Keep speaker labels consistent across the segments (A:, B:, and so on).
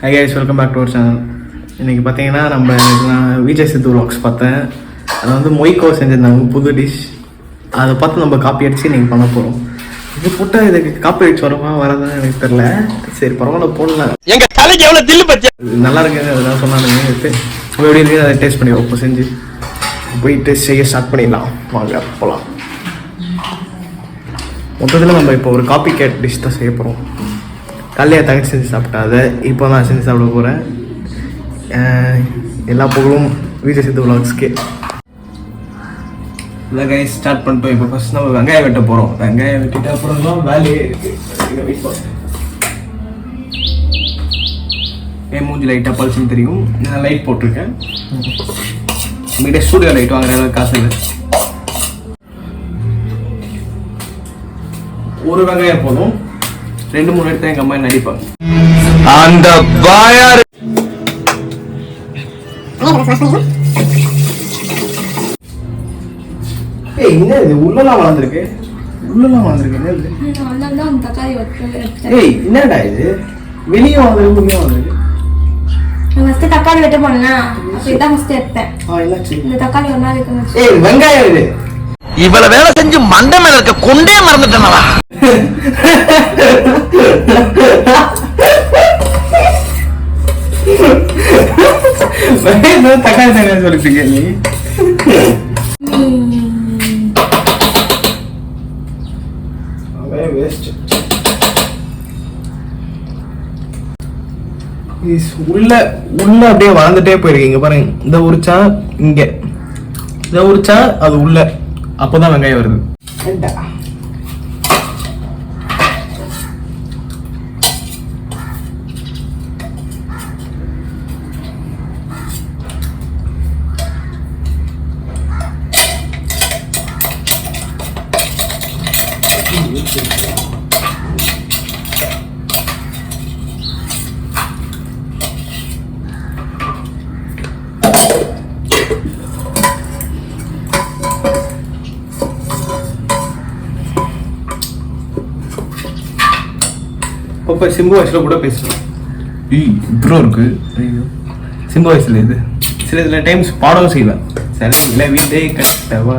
A: Hi guys, welcome back to our channel. இன்னைக்கு பார்த்தீங்கன்னா நான் விஜய் சித்து vlogs பார்த்தேன். அது வந்து மொய்கோ செஞ்சிருந்தாங்க புது டிஷ். அதை பார்த்து நம்ம காப்பி அடிச்சு இன்னைக்கு பண்ண போகிறோம். இது போட்டால் இதுக்கு காப்பி அடிச்சு வருமா வரதான் எனக்கு தெரியல. சரி பரவாயில்ல போடலாம்.
B: எங்க தலைக்கு எவ்வளோ தில்லு பச்சை
A: நல்லா இருக்குது அதெல்லாம் சொன்னாங்க. எப்படி இருக்குது அதை டேஸ்ட் பண்ணி வைப்போம். செஞ்சு போயிட்டு செய்ய ஸ்டார்ட் பண்ணிடலாம். வாங்க போகலாம். மொத்தத்தில் நம்ம இப்போ ஒரு காப்பி கேட் டிஷ் தான் செய்ய போகிறோம். காலையாக தங்கச்சி செஞ்சு சாப்பிட்டாத இப்போ நான் செஞ்சு சாப்பிட போகிறேன். எல்லா புகழும் விஜய் சித்து vlogsக்கு. இல்லை கைஸ் ஸ்டார்ட் பண்ணிட்டோம். இப்போ ஃபஸ்ட் நம்ம வெங்காயம் வெட்ட போகிறோம். வெங்காயம் வெட்டிட்டு அப்புறம் தான் வேலையே இருக்குது. வெயிட் பண்ணுறேன். மூஞ்சி லைட்டாக பழிச்சுன்னு தெரியும். நான் லைட் போட்டிருக்கேன். உங்கள்கிட்ட ஸ்டூடியோ லைட் வாங்குற அளவுக்கு காசு இல்லை. ஒரு வெங்காயம் போதும். 2-3 எடுத்து எங்கள் அம்மா நடிப்பாங்க.
B: அந்த பாயார்
A: என்ன இது உள்ளலாம் வளர்ந்துருக்கு என்ன இது? என்னடா இது வெளியே வளர்ந்துருக்கு உள்ளே வளர்ந்துருக்கு.
C: தக்காளி வெட்ட போனா அப்படிதான் எடுத்தேன். இந்த தக்காளி ஒரு நாள் இருக்கு.
A: வெங்காயம் இது
B: இவ்வளவு வேலை செஞ்சு மண்டை மேல இருக்க கொண்டே மறந்துட்டேனவா.
A: தக்காளி சொல்லிட்டீங்க நீ. உள்ள அப்படியே வளர்ந்துட்டே போயிருக்கீங்க பாருங்க. இந்த உரிச்சா இங்க, இந்த உரிச்சா அது உள்ள, அப்போதான் வெங்காயம் வருது. இப்போ சிம்பு வாய்ஸில் கூட பேசுவேன். ப்ரோ இருக்கு சிம்பு வாய்ஸில். இது சில டைம்ஸ் பாடவும் செய்வேன். சரி இல்லை வீட்டே கட்டவா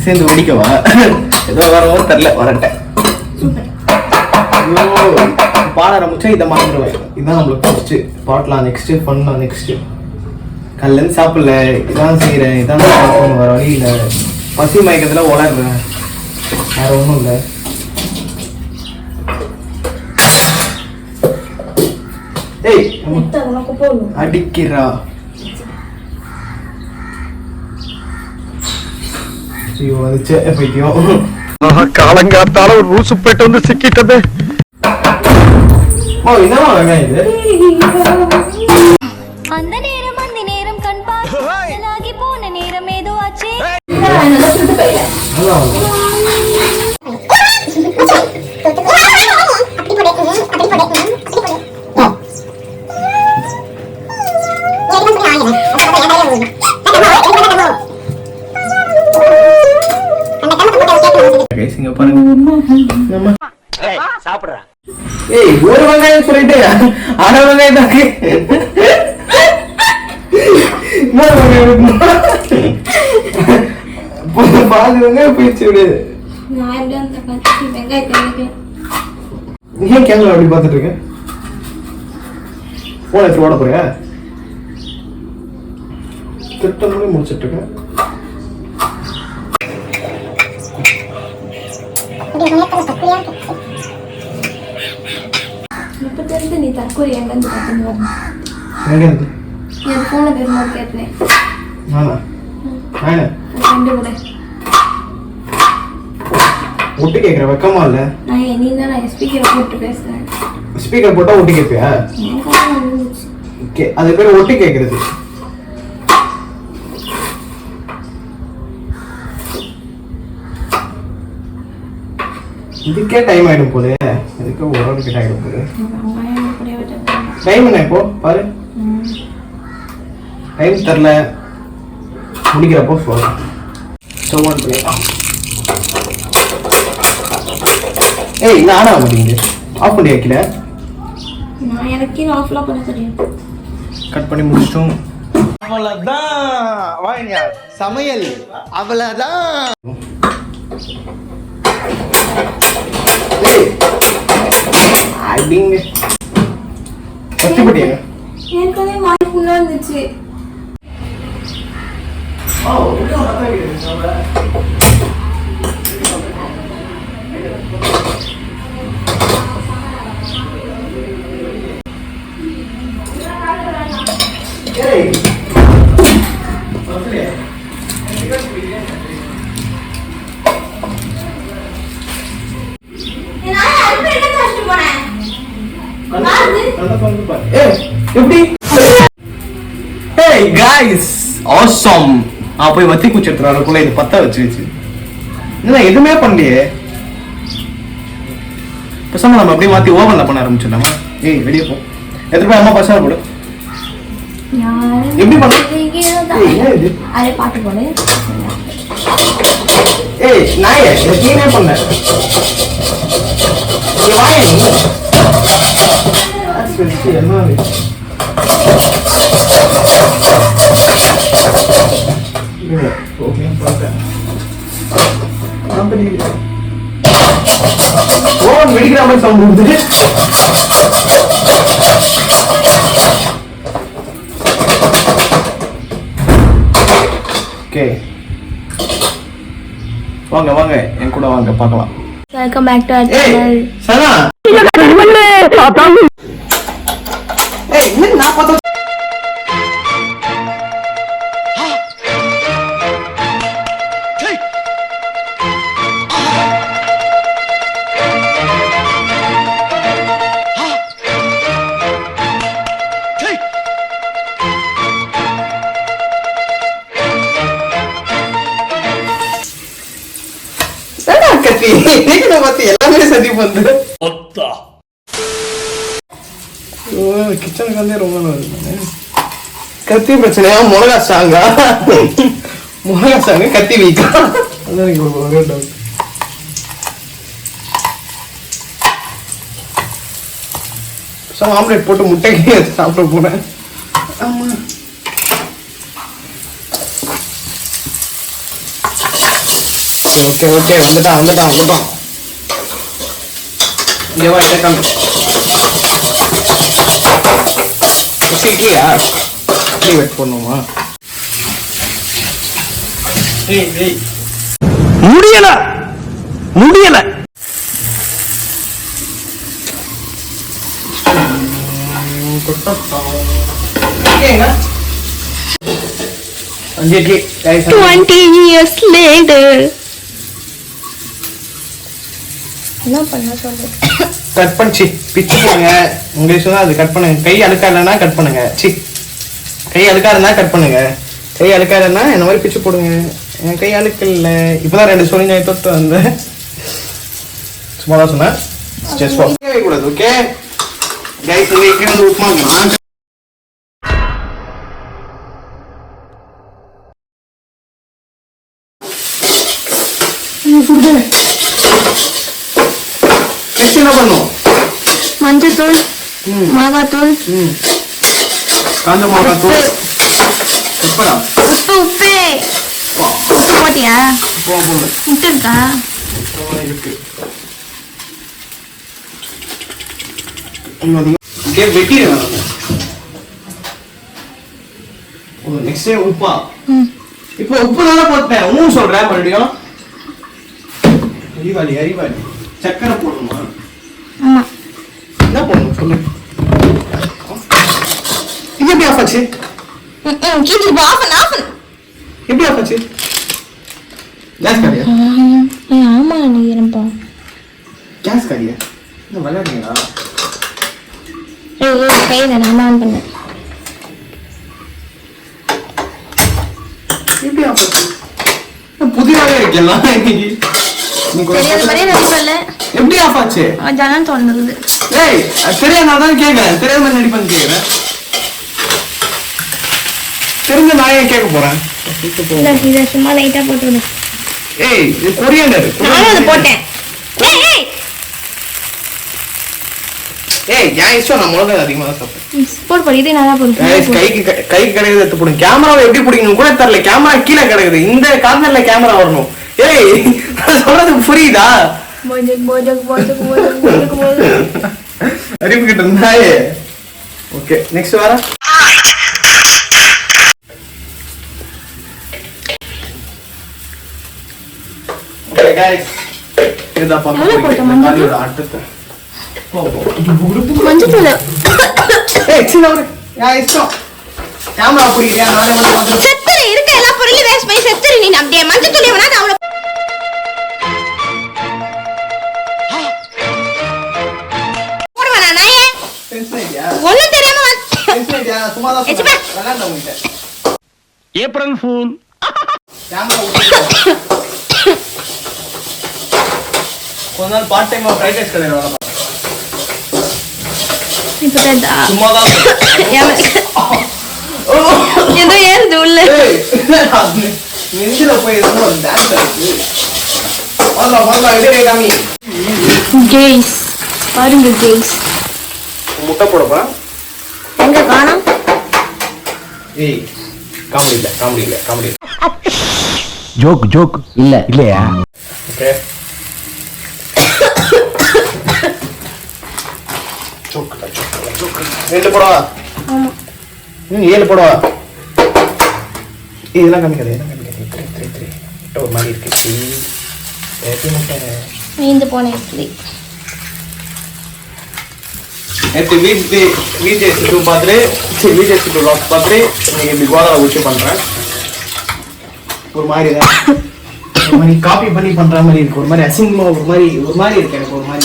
A: சேர்ந்து மடிக்கவா ஏதோ வரவும் தெரில வரட்டேன். பாட ஆரம்பிச்சா இதை மறந்துடுவேன். இதுதான் நம்மளுக்கு ஃபஸ்ட்டு பாடலாம், நெக்ஸ்ட்டு பண்ணலாம், நெக்ஸ்ட்டு கல்லேருந்து சாப்பிடல, இதான் செய்கிறேன், இதான் சாப்பிடணும், வர வழி இல்லை, பசி மயக்கத்தில் உளர்றேன், வேறு ஒன்றும் இல்லை. அடிக்கிறா
B: காலங்காத்தால ஒரு ரூசு போயிட்டு வந்து சிக்கிட்டது.
D: அந்த நேரம் கண் பார்த்து போன நேரம் ஏதோ ஆச்சு.
A: ஒரு வெங்காயம் சொல்லிட்டு அரை வெங்காயம் தான் பாதி வெங்காயம் போயிடுச்சு. விடு ஏன் கேமரா அப்படி பார்த்துட்டு இருக்க? போன எடுத்து ஓட போறியா? திட்டம் முடிச்சிட்டு இருக்க.
C: நீ தற்கொலை எங்கேருந்து பார்த்துன்னு
A: எங்கேருந்து
C: என் ஃபோனை தெரியுமா கேட்டேன்.
A: ஒட்டு கேட்குற வெக்கமா இல்லை?
C: நீ தான் நான் ஸ்பீக்கரை போட்டு பேசுகிறேன்.
A: ஸ்பீக்கர் போட்டால் ஒட்டு கேட்பியா? ஓகே, அது பேர் ஒட்டு கேட்குறது. இதுக்கே டைம் ஆகிடும் போது. இதுக்கு ஒரு கிட்ட ஆகிடும் போது. டைம் என்ன இப்போ பாரு. டைம் தரல, முடிக்கிறப்போ சொல்லலாம். ஸ்டவ் ஆன் பண்ணிடலாம். ஏய் நானா மாட்டீங்க ஆஃப் பண்ணி வைக்கல.
C: நான் எனக்கு ஆஃப்லாம் பண்ண தெரியும்.
A: கட் பண்ணி முடிச்சிட்டோம்.
B: அவ்வளவுதான் வாங்க சமையல் அவ்வளவுதான்.
A: அடிங்க பத்தி பட்டியா
C: ஏற்கனவே வாய் ஃபுல்லா இருந்துச்சு.
A: எப்படி? Hey guys, awesome. போய் வத்தி குச்சி எடுத்துறாருக்குள்ள இது பத்த வச்சு என்ன எதுவுமே பண்ணலையே. பேசாம நம்ம அப்படியே மாத்தி ஓவன்ல பண்ண ஆரம்பிச்சிடலாமா? ஏய் வெளியே போ. எத்தனை போய் அம்மா பசங்க போடு. எப்படி பண்ண?
C: அதே பாட்டு போடு.
A: ஏய் நாயே நீனே பண்ண. நீ வாயே நீ. என்ன ஓவன் வெடிக்கிற மாதிரி சவுண்ட் கொடுத்துட்டு ஓகே வாங்க வாங்க என் கூட வாங்க பார்க்கலாம்.
C: Welcome back to our channel.
A: Sana ஏய் என்ன நான் பார்த்தா கத்தி நீங்க பார்த்து எல்லாமே சதி பண்ணு. கிச்சனுக்கு வந்தே ரொம்ப நாள் கத்தி பிரச்சனையா மிளகா சாங்கா மிளகா சாங்க கத்தி வீக்கா அதான் எனக்கு ஒரே டவுட். ஆம்லேட் போட்டு முட்டைக்கு சாப்பிட போனேன். ஆமா ஓகே ஓகே வந்துட்டான் இங்கே வா கேட்காம வச்சிருக்கியா இப்படி வெயிட் பண்ணுமா?
B: முடியல
A: ஓகேங்க
C: 20 years later. என்ன பண்ண சொல்ற?
A: கட் பண்ணி பிச்சு போடுங்க. உங்களுக்கு சொன்னா அது கட் பண்ணுங்க. கை அழுக்கா இல்லைன்னா கட் பண்ணுங்க. கை அழுக்கா இருந்தா கட் பண்ணுங்க. கை அழுக்கா இல்லைன்னா இந்த மாதிரி பிச்சு போடுங்க. என் கை அழுக்கு இல்லை. இப்பதான் 2 சொலிங்க தொட்டு வந்தேன். சும்மா தான் சொன்னேன். கூடாது ஓகே கைஸ். இன்னைக்கு வந்து உப்புமா என்ன பண்ணும்?
C: மஞ்சத்தூள், மிளகாத்தூள்,
A: காஞ்ச மிளகாத்தூள், உப்புடா
C: உப்பு போட்டியா? முட்டை இருக்கா?
A: இருக்கு. வெட்டிடுவேன். நெக்ஸ்ட் உப்பா இப்போ உப்பு தானே போட்டேன். சொல்றேன் மறுபடியும் அறிவாளி சக்கரை போடணுமா?
C: ஆமா.
A: என்ன போடணும் சொல்லு. இது எப்படி ஆஃப் ஆச்சு? எப்படி ஆஃப் ஆச்சு? கேஸ் காரியா?
C: ஆமா நினைக்கிறேன்ப்பா.
A: கேஸ் காரியா? என்ன விளையாடுறீங்களா?
C: கையில நான் ஆன் பண்ணேன்.
A: எப்படி ஆஃப் ஆச்சு? புதிதாவே இருக்கலாம் இன்னைக்கு. எப்படி ஆஃப் ஆச்சு?
C: ஜனம் தோணுது.
A: ஏய் தெரியாது நான் தான் கேட்கறேன். தெரியாத மாதிரி நடி பண்ணி கேட்கறேன். தெரிஞ்ச நான் ஏன் கேட்க போறேன்?
C: இதை சும்மா லைட்டா போட்டு.
A: ஏய் இது கொரியண்டர்.
C: நானும் அதை போட்டேன்.
A: ஏய் என் இஷ்டம், நான் மிளகாய் அதிகமாக தான் சாப்பிட்டேன்.
C: போடு இதே நல்லா போடுது.
A: கைக்கு கிடையாது எடுத்து போடுங்க. கேமராவை எப்படி பிடிக்கணும் கூட தெரியல. கேமரா கீழே கிடக்குது, இந்த கார்னர்ல கேமரா வரணும். ஏய் சொல்றது புரியுதா? அறிவு கிட்ட இருந்தாயே. ஓகே நெக்ஸ்ட் வேற. ஓகே गाइस இதுதான் பாப்போம். அடுத்து
C: மஞ்சள்
A: ஏய் சின்ன ஒரு யா இஷ்டம். கேமரா பிடிக்கிறியா? நானே வந்து
C: செத்தரி இருக்க எல்லா பொருளையும் வேஸ்ட் பண்ணி செத்தரி. நீ அப்படியே மஞ்சள் தூளி வேணா அவள போடுவா. நானே
A: டென்ஷன் ஐடியா
C: ஒண்ணும் தெரியாம
A: டென்ஷன் ஐடியா சும்மா தான் விளையாட உங்கிட்ட.
B: April fool.
A: கேமரா கொஞ்ச நாள் பார்ட் டைமா ஃப்ரைட் ரைஸ் கடையில வேலை பார்த்தேன்.
C: இப்பதா
A: சும்மா தான்
C: ஏதோ ஏறுது உள்ள.
A: நெஞ்சில போய் ஏதோ ஒரு டான்ஸ் ஆடுது. வரலாம் இதே காமி.
C: கேஸ் பாருங்க கேஸ்.
A: முட்டை போடப்பா.
C: எங்க காணோம்?
A: ஏய் காமெடி இல்ல.
B: ஜோக் இல்லையா?
A: ஓகே ரெண்டு போடவா?
C: ஆமா.
A: 7 போடவா? இதெல்லாம் காமிக்காது. ஒரு மாதிரி இருக்கு.
C: மீந்து போன இட்லி.
A: நேற்று விஜய் சிட்டு பார்த்துட்டு விஜய் சிட்டு வ்ளாக்ஸ் பார்த்துட்டு இன்னைக்கு இப்படி கோதாவை வச்சு பண்ணுறேன். ஒரு மாதிரி தான் ஒரு மாதிரி காப்பி பண்ணி பண்ணுற மாதிரி இருக்கு. ஒரு மாதிரி அசிங்கமாக ஒரு மாதிரி இருக்கு எனக்கு. ஒரு மாதிரி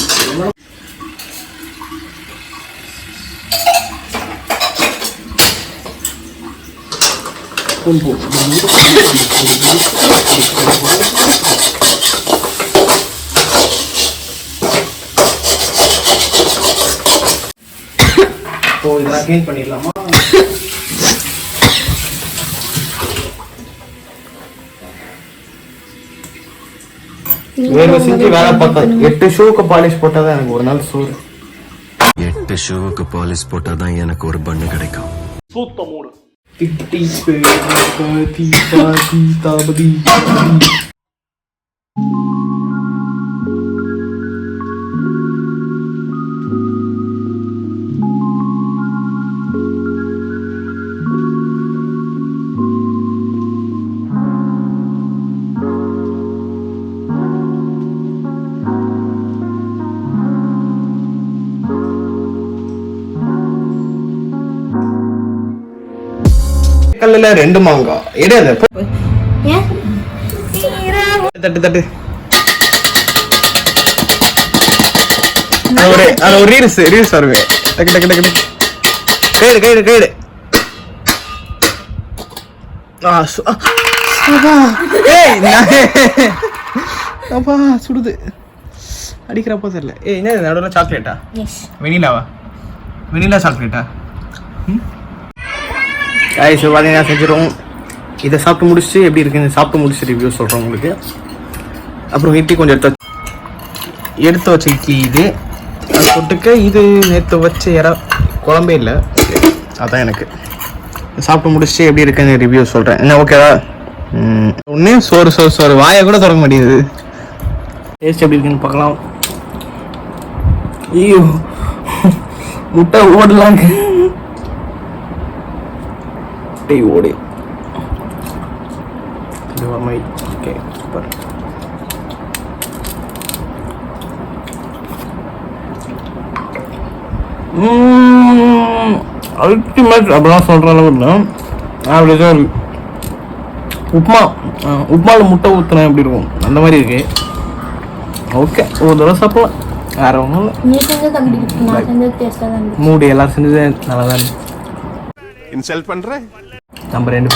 A: இதெல்லாம் க்ளீன் பண்ணிடலாமா? வேலை செஞ்சு வேலை பார்த்தா 8 ஷூக்கு பாலிஷ் போட்டாதான் எனக்கு ஒரு நாள் சோறு.
E: 8 ஷூவுக்கு பாலிஷ் போட்டாதான் எனக்கு ஒரு பண்ணு கிடைக்கும்.
A: சூத்த மூடு. திட்டி தாபதி கல்லுல 2 மாங்காய் எடு. தட்டு ஒரு ரீல்ஸ் வருவேன். கைடு அப்பா சுடுது அடிக்கிறப்போ தெரியல. என்ன நடுவில் சாக்லேட்டா? வெனிலா சாக்லேட்டா? பார்த்தீங்கன்னா செஞ்சிடும். இதை சாப்பிட்டு முடிச்சுட்டு எப்படி இருக்குன்னு சாப்பிட்டு முடிச்சு ரிவ்யூ சொல்கிறேன் உங்களுக்கு. அப்புறம் இட்லி கொஞ்சம் எடுத்து வச்ச இட்லி இது. அது தொட்டுக்க இது நேற்று வச்ச குழம்பே இல்லை. அதான் எனக்கு சாப்பிட்டு முடிச்சுட்டு எப்படி இருக்குன்னு ரிவ்யூ சொல்கிறேன். என்ன ஓகேவா? ஒன்றே சோறு வாயை கூட தொடங்க மாட்டேங்குது. டேஸ்ட் எப்படி இருக்குன்னு பார்க்கலாம். ஐயோ முட்டை ஓடலாங்க. ஓடி ஓகே சூப்பர். அல்டிமேட் அப்படிலாம் சொல்கிற அளவு இல்லை. அப்படிதான் உப்புமாவில் முட்டை ஊற்றினா எப்படி இருக்கும் அந்த மாதிரி இருக்கு. ஓகே ஒரு தடவை சாப்பிடலாம். வேற ஒன்றும் இல்லை. மூடி எல்லாரும் செஞ்சது நல்லா தான்.
E: இன்சல்ட் பண்ற
A: நம்ம 2